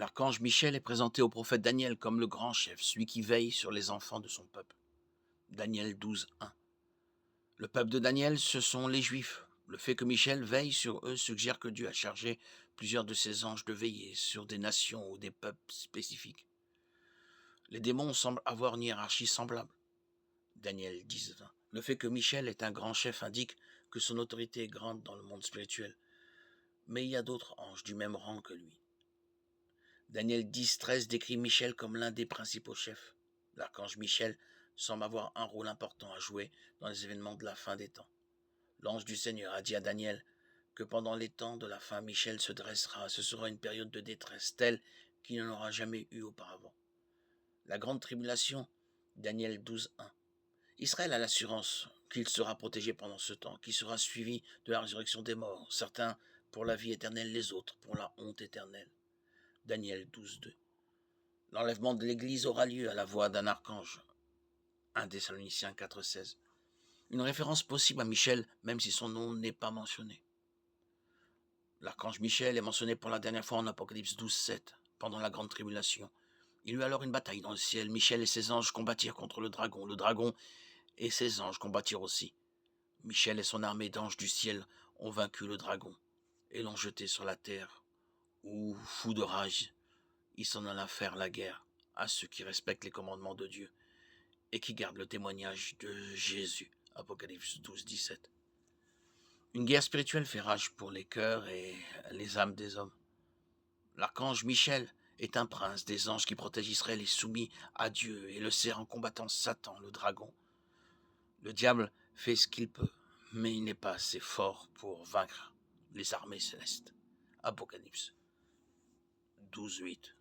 L'archange Michel est présenté au prophète Daniel comme le grand chef, celui qui veille sur les enfants de son peuple. Daniel 12:1. Le peuple de Daniel, ce sont les Juifs. Le fait que Michel veille sur eux suggère que Dieu a chargé plusieurs de ses anges de veiller sur des nations ou des peuples spécifiques. Les démons semblent avoir une hiérarchie semblable. Daniel 10:20. Le fait que Michel est un grand chef indique que son autorité est grande dans le monde spirituel. Mais il y a d'autres anges du même rang que lui. Daniel 10:13 décrit Michel comme l'un des principaux chefs. L'archange Michel semble avoir un rôle important à jouer dans les événements de la fin des temps. L'ange du Seigneur a dit à Daniel que pendant les temps de la fin, Michel se dressera. Ce sera une période de détresse telle qu'il n'en aura jamais eu auparavant. La grande tribulation, Daniel 12:1. Israël a l'assurance qu'il sera protégé pendant ce temps, qui sera suivi de la résurrection des morts, certains pour la vie éternelle, les autres pour la honte éternelle. Daniel 12:2. L'enlèvement de l'Église aura lieu à la voix d'un archange. 1 Thessaloniciens 4:16. Une référence possible à Michel, même si son nom n'est pas mentionné. L'archange Michel est mentionné pour la dernière fois en Apocalypse 12:7, pendant la grande tribulation. Il y eut alors une bataille dans le ciel. Michel et ses anges combattirent contre le dragon. Le dragon et ses anges combattirent aussi. Michel et son armée d'anges du ciel ont vaincu le dragon et l'ont jeté sur la terre, où, fou de rage, il s'en alla faire la guerre à ceux qui respectent les commandements de Dieu et qui gardent le témoignage de Jésus. Apocalypse 12:17. Une guerre spirituelle fait rage pour les cœurs et les âmes des hommes. L'archange Michel est un prince des anges qui protège Israël et soumis à Dieu et le sert en combattant Satan, le dragon. Le diable fait ce qu'il peut, mais il n'est pas assez fort pour vaincre les armées célestes. Apocalypse 12:8.